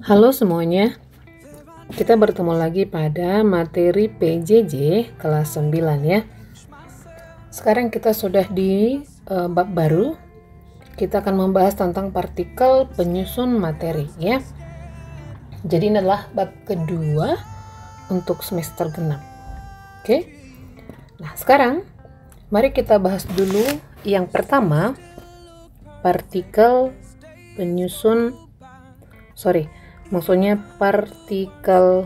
Halo semuanya, kita bertemu lagi pada materi PJJ kelas 9 ya. Sekarang kita sudah di bab baru. Kita akan membahas tentang partikel penyusun materi ya. Jadi ini adalah bab kedua untuk semester genap. Oke. Nah, sekarang mari kita bahas dulu yang pertama, partikel penyusun maksudnya partikel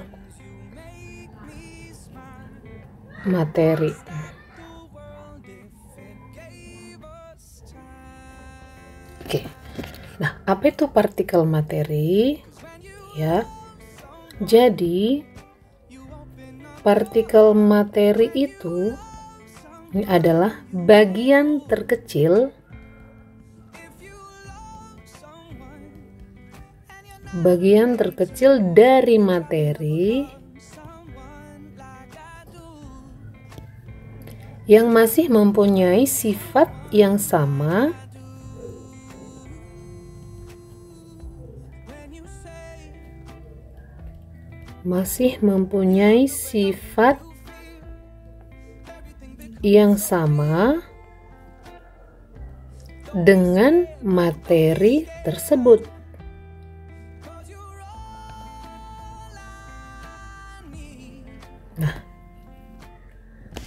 materi. Oke. Nah, apa itu partikel materi? Ya. Jadi partikel materi itu ini adalah bagian terkecil dari materi yang masih mempunyai sifat yang sama dengan materi tersebut. Nah,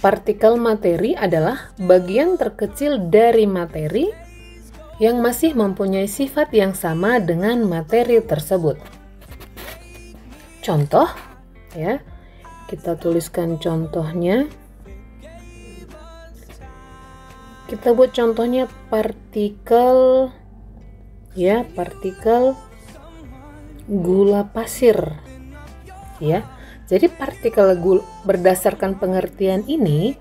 partikel materi adalah bagian terkecil dari materi yang masih mempunyai sifat yang sama dengan materi tersebut. Contoh, ya, kita tuliskan contohnya. Kita buat contohnya partikel gula pasir, ya. Jadi partikel berdasarkan pengertian ini,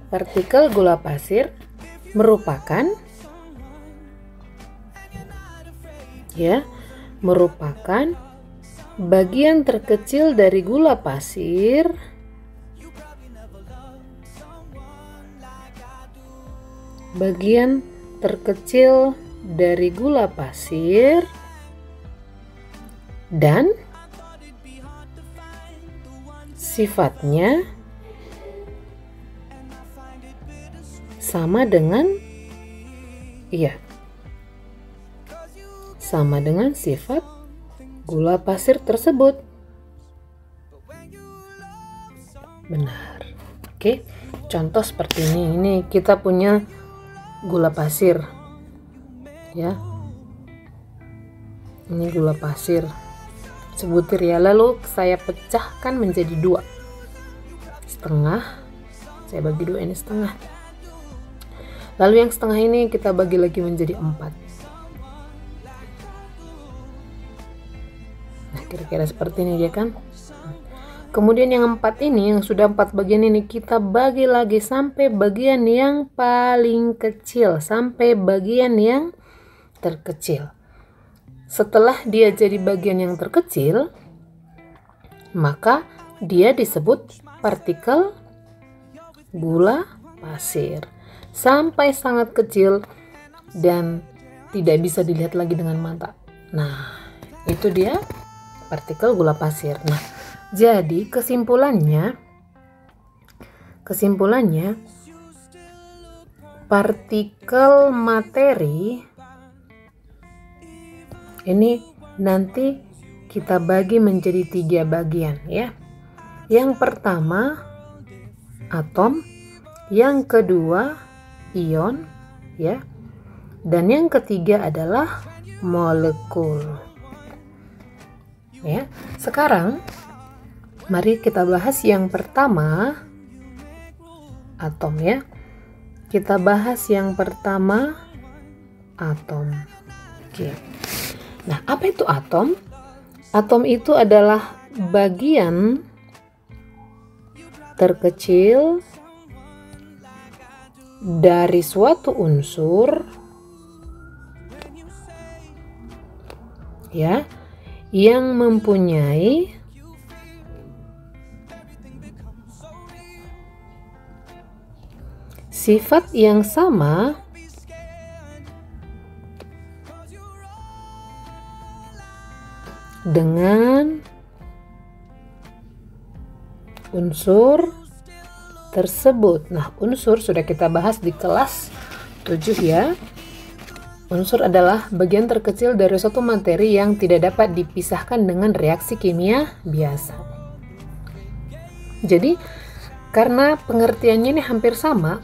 partikel gula pasir merupakan bagian terkecil dari gula pasir dan sifatnya sama dengan sifat gula pasir tersebut. Benar. Oke, contoh seperti ini. Ini kita punya gula pasir, ya. Ini gula pasir sebutir ya. Lalu saya pecahkan menjadi 2 setengah. Saya bagi 2 ini setengah. Lalu yang setengah ini kita bagi lagi menjadi 4. Nah, kira-kira seperti ini ya kan. Kemudian yang 4 ini, yang sudah 4 bagian ini, kita bagi lagi sampai bagian yang paling kecil, sampai bagian yang terkecil. Setelah dia jadi bagian yang terkecil, maka dia disebut partikel gula pasir. Sampai sangat kecil dan tidak bisa dilihat lagi dengan mata. Nah, itu dia partikel gula pasir. Nah, jadi kesimpulannya partikel materi ini nanti kita bagi menjadi 3 bagian ya. Yang pertama atom, yang kedua ion ya, dan yang ketiga adalah molekul. Ya, sekarang mari kita bahas yang pertama, atom ya. Kita bahas yang pertama, atom. Oke. Nah, apa itu atom? Atom itu adalah bagian terkecil dari suatu unsur ya, yang mempunyai sifat yang sama dengan unsur tersebut. Nah, unsur sudah kita bahas di kelas 7 ya. Unsur adalah bagian terkecil dari suatu materi yang tidak dapat dipisahkan dengan reaksi kimia biasa. Jadi, karena pengertiannya ini hampir sama,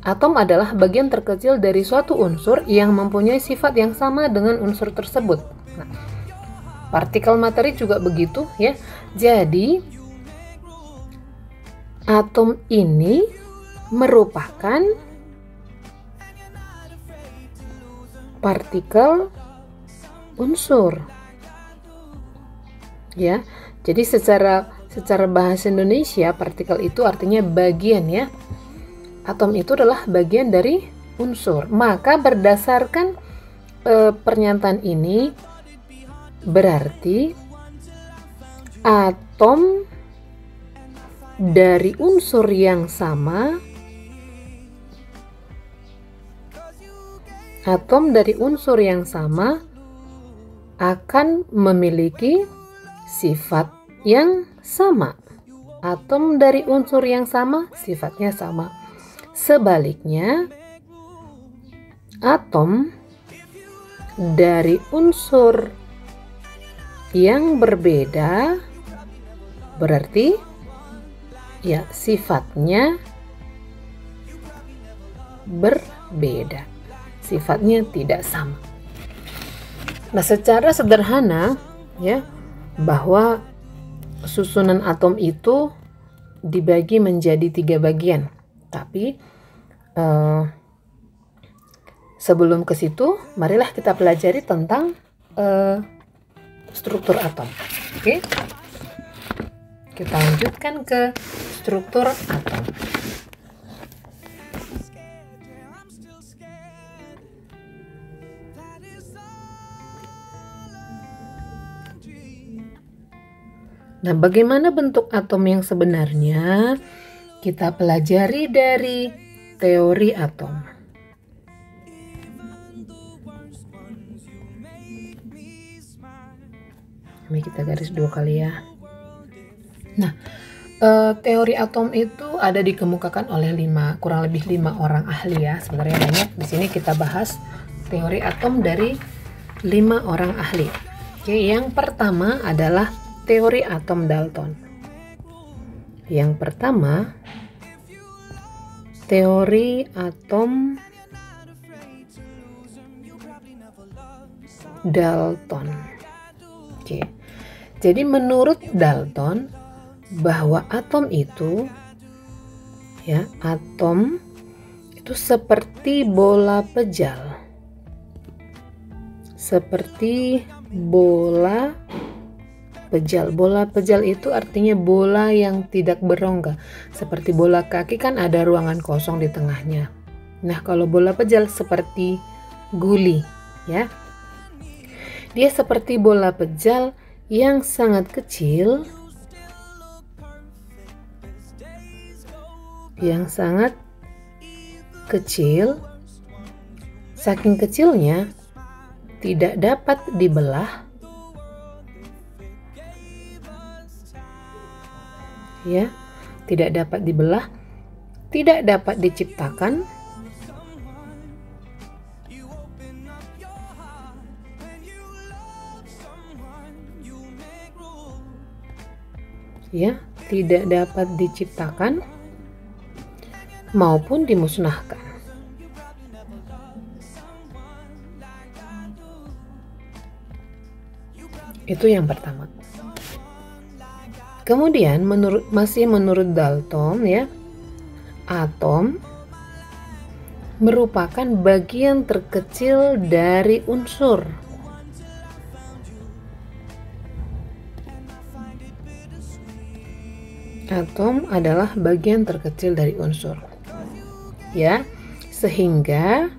atom adalah bagian terkecil dari suatu unsur yang mempunyai sifat yang sama dengan unsur tersebut. Nah, partikel materi juga begitu ya. Jadi, atom ini merupakan partikel unsur. Ya. Jadi secara bahasa Indonesia partikel itu artinya bagian ya. Atom itu adalah bagian dari unsur. Maka berdasarkan pernyataan ini berarti atom dari unsur yang sama akan memiliki sifat yang sama. Atom dari unsur yang sama sifatnya sama. Sebaliknya, atom dari unsur yang berbeda berarti ya sifatnya berbeda. Sifatnya tidak sama. Nah, secara sederhana ya, bahwa susunan atom itu dibagi menjadi 3 bagian. Tapi sebelum ke situ, marilah kita pelajari tentang struktur atom. Oke? Kita lanjutkan ke struktur atom. Nah, bagaimana bentuk atom yang sebenarnya? Kita pelajari dari teori atom. Ini kita garis 2 kali ya. Nah, teori atom itu ada dikemukakan oleh kurang lebih 5 orang ahli ya. Sebenarnya banyak. Di sini kita bahas teori atom dari 5 orang ahli. Oke, yang pertama adalah teori atom Dalton. Yang pertama, teori atom Dalton. Oke. Jadi menurut Dalton bahwa atom itu seperti bola pejal. Seperti bola pejal. Bola pejal itu artinya bola yang tidak berongga. Seperti bola kaki kan ada ruangan kosong di tengahnya. Nah, kalau bola pejal seperti guli, ya. Dia seperti bola pejal yang sangat kecil. Saking kecilnya tidak dapat dibelah. Ya, tidak dapat dibelah, tidak dapat diciptakan, ya, tidak dapat diciptakan maupun dimusnahkan. Itu yang pertama. Kemudian masih menurut Dalton ya, atom merupakan bagian terkecil dari unsur. Atom adalah bagian terkecil dari unsur. Ya, sehingga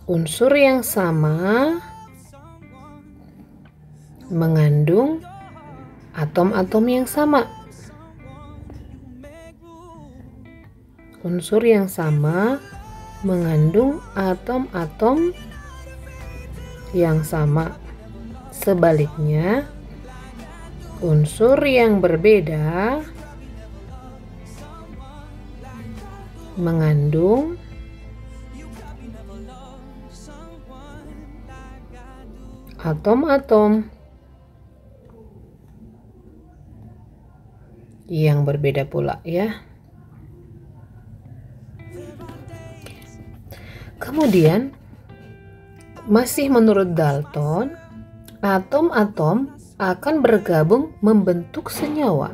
unsur yang sama mengandung atom-atom yang sama. Unsur yang sama mengandung atom-atom yang sama. sebaliknya, unsur yang berbeda mengandung atom-atom yang berbeda pula ya. Kemudian masih menurut Dalton, atom-atom akan bergabung membentuk senyawa.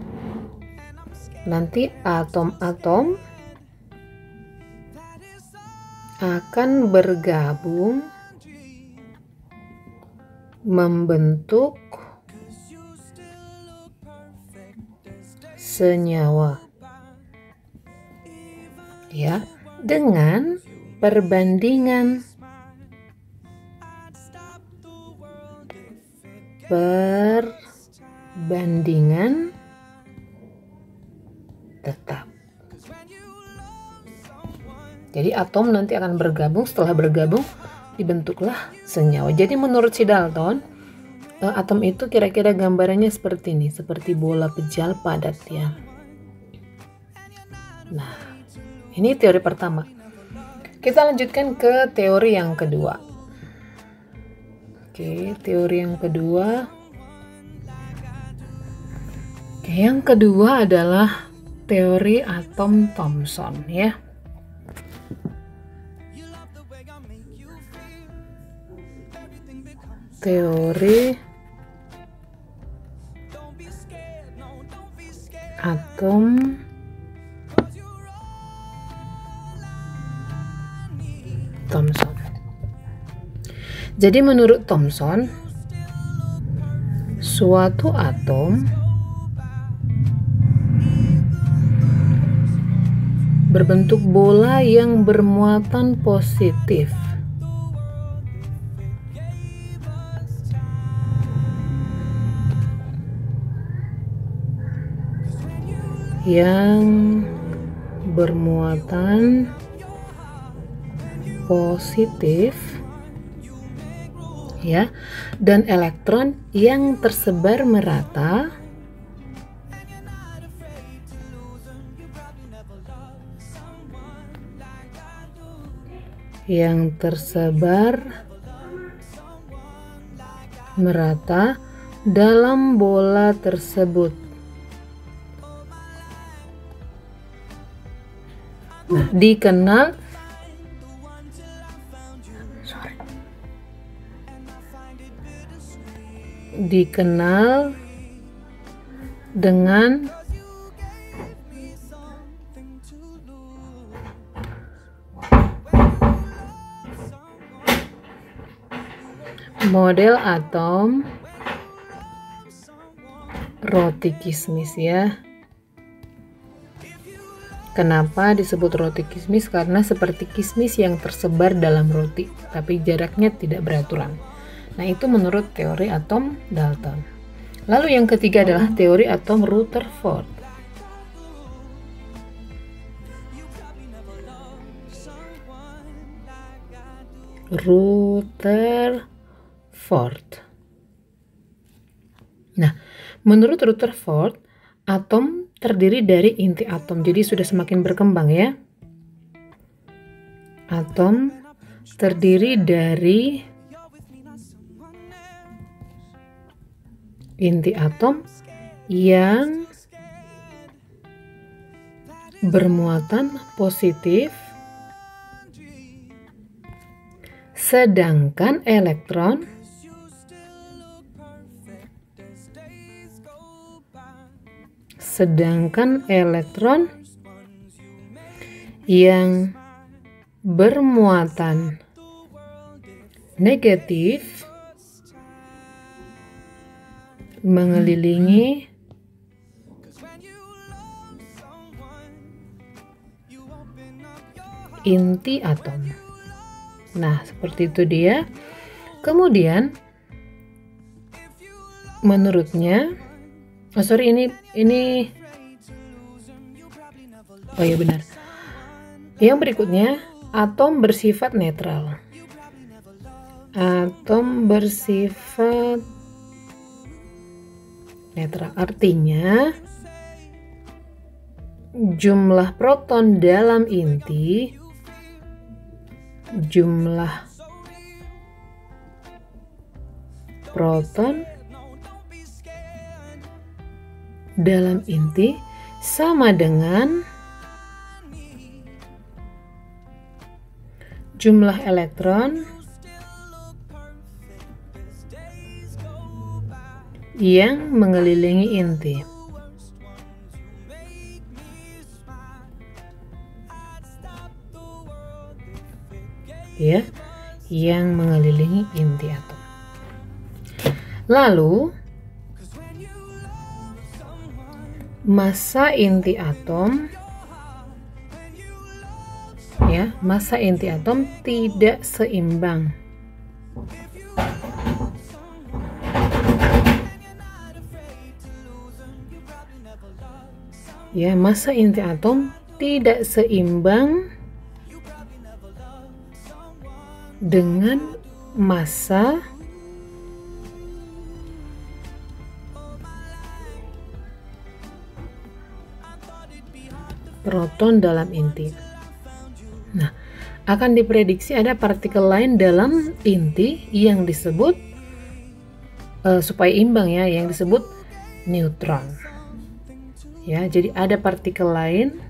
Nanti atom-atom akan bergabung membentuk senyawa ya, dengan perbandingan tetap. Jadi atom nanti akan bergabung, setelah bergabung dibentuklah senyawa. Jadi menurut si Dalton, atom itu kira-kira gambarannya seperti ini, seperti bola pejal padat ya. Nah, ini teori pertama. Kita lanjutkan ke teori yang kedua. Oke, teori yang kedua. Oke, yang kedua adalah teori atom Thomson ya. Teori atom Thomson. Jadi menurut Thomson, suatu atom berbentuk bola yang bermuatan positif. Yang bermuatan positif ya, dan elektron yang tersebar merata dalam bola tersebut. Nah, dikenal dengan model atom roti kismis ya. Kenapa disebut roti kismis? Karena seperti kismis yang tersebar dalam roti, tapi jaraknya tidak beraturan. Nah, itu menurut teori atom Dalton. Lalu yang ketiga adalah teori atom Rutherford. Nah, menurut Rutherford, atom terdiri dari inti atom. Jadi sudah semakin berkembang ya. Atom terdiri dari inti atom yang bermuatan positif, sedangkan elektron yang bermuatan negatif mengelilingi inti atom. Nah, seperti itu dia. Kemudian menurutnya, oh ya benar. Yang berikutnya, atom bersifat netral. Atom bersifat netral. Artinya jumlah proton dalam inti, jumlah proton dalam inti sama dengan jumlah elektron yang mengelilingi inti. Ya, yang mengelilingi inti atom. Lalu massa inti atom, ya, massa inti atom tidak seimbang. Ya, massa inti atom tidak seimbang dengan massa proton dalam inti. Nah, akan diprediksi ada partikel lain dalam inti yang disebut supaya imbang, ya, yang disebut neutron. Ya, jadi ada partikel lain,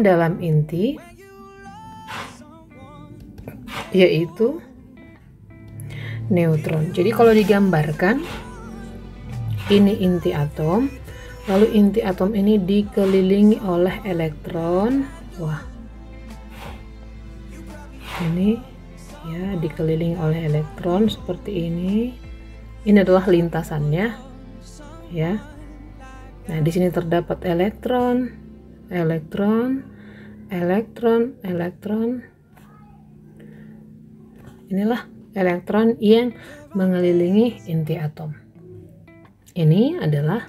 dalam inti, yaitu neutron. Jadi kalau digambarkan, ini inti atom, lalu inti atom ini dikelilingi oleh elektron. Wah, ini ya dikelilingi oleh elektron seperti ini. Ini adalah lintasannya, ya. Nah, di sini terdapat elektron, elektron, elektron, elektron. Inilah elektron yang mengelilingi inti atom. Ini adalah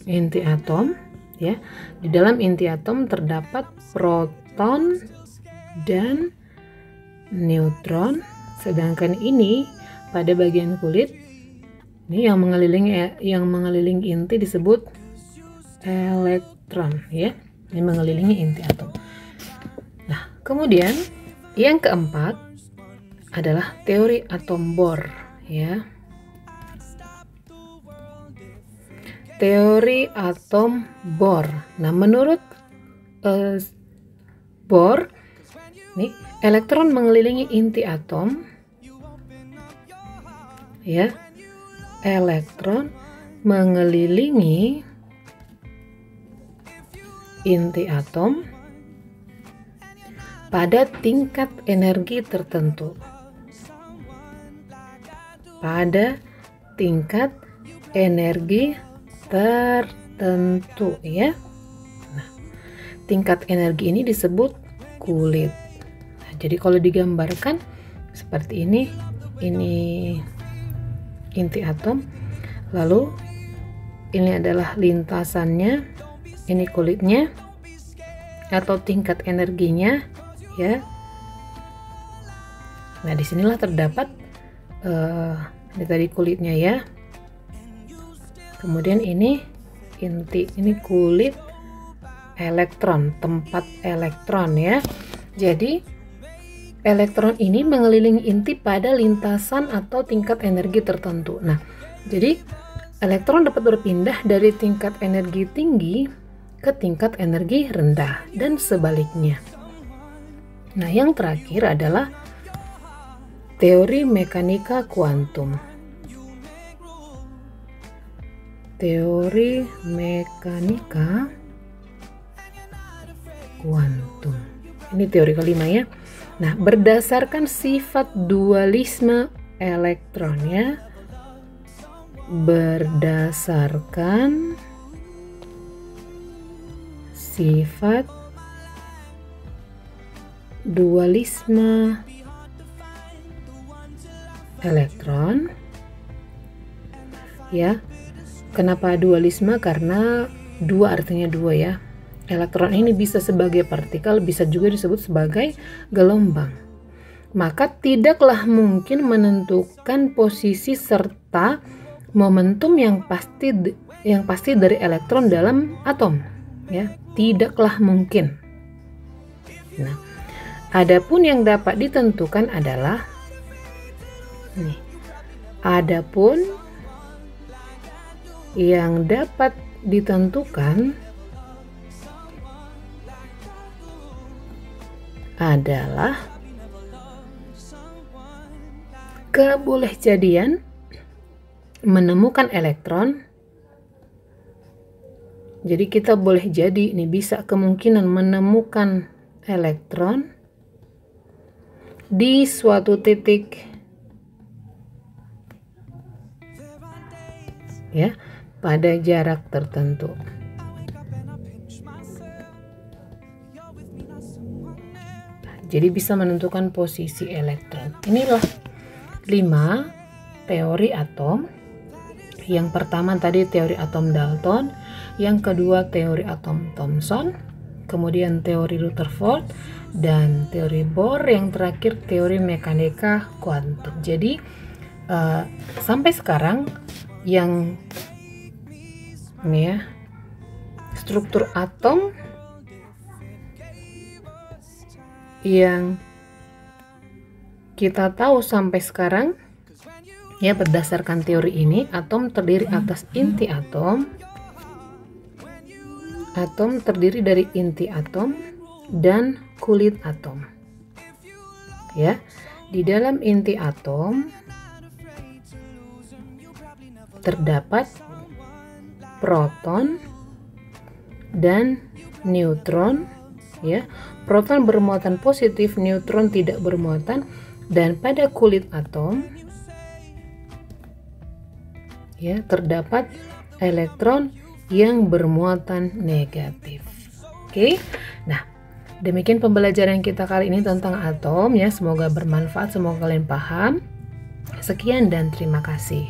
inti atom, ya. Di dalam inti atom terdapat proton dan neutron. Sedangkan ini pada bagian kulit, ini yang mengelilingi inti disebut elektron, ya. Ini mengelilingi inti atom. Nah, kemudian yang keempat adalah teori atom Bohr, ya. Teori atom Bohr. Nah, menurut Bohr, nih, elektron mengelilingi inti atom. Ya, elektron mengelilingi inti atom pada tingkat energi tertentu. Pada tingkat energi tertentu, ya. Nah, tingkat energi ini disebut kulit. Nah, jadi kalau digambarkan seperti ini inti atom, lalu ini adalah lintasannya, ini kulitnya atau tingkat energinya, ya. Nah, disinilah terdapat ini tadi kulitnya, ya. Kemudian ini inti, ini kulit elektron, tempat elektron, ya. Jadi elektron ini mengelilingi inti pada lintasan atau tingkat energi tertentu. Nah, jadi elektron dapat berpindah dari tingkat energi tinggi ke tingkat energi rendah dan sebaliknya. Nah, yang terakhir adalah teori mekanika kuantum. Teori mekanika kuantum. Ini teori kelima, ya. Nah, berdasarkan sifat dualisme elektron, ya. Berdasarkan sifat dualisme elektron, ya. Kenapa dualisme? Karena dua artinya dua, ya. Elektron ini bisa sebagai partikel, bisa juga disebut sebagai gelombang. Maka tidaklah mungkin menentukan posisi serta momentum yang pasti dari elektron dalam atom, ya, tidaklah mungkin. Nah, adapun yang dapat ditentukan adalah nih. Adapun yang dapat ditentukan adalah kebolehjadian menemukan elektron. Jadi kita boleh jadi ini bisa kemungkinan menemukan elektron di suatu titik, ya, pada jarak tertentu. Jadi bisa menentukan posisi elektron. Inilah 5 teori atom. Yang pertama tadi teori atom Dalton, yang kedua teori atom Thomson, kemudian teori Rutherford, dan teori Bohr, yang terakhir teori mekanika kuantum. Jadi sampai sekarang yang ini ya, struktur atom yang kita tahu sampai sekarang, ya, berdasarkan teori ini, atom terdiri atas inti atom. Atom terdiri dari inti atom dan kulit atom. Ya, di dalam inti atom terdapat proton dan neutron, ya. Proton bermuatan positif, neutron tidak bermuatan, dan pada kulit atom, ya, terdapat elektron yang bermuatan negatif. Oke. Nah, demikian pembelajaran kita kali ini tentang atom, ya. Semoga bermanfaat, semoga kalian paham. Sekian dan terima kasih.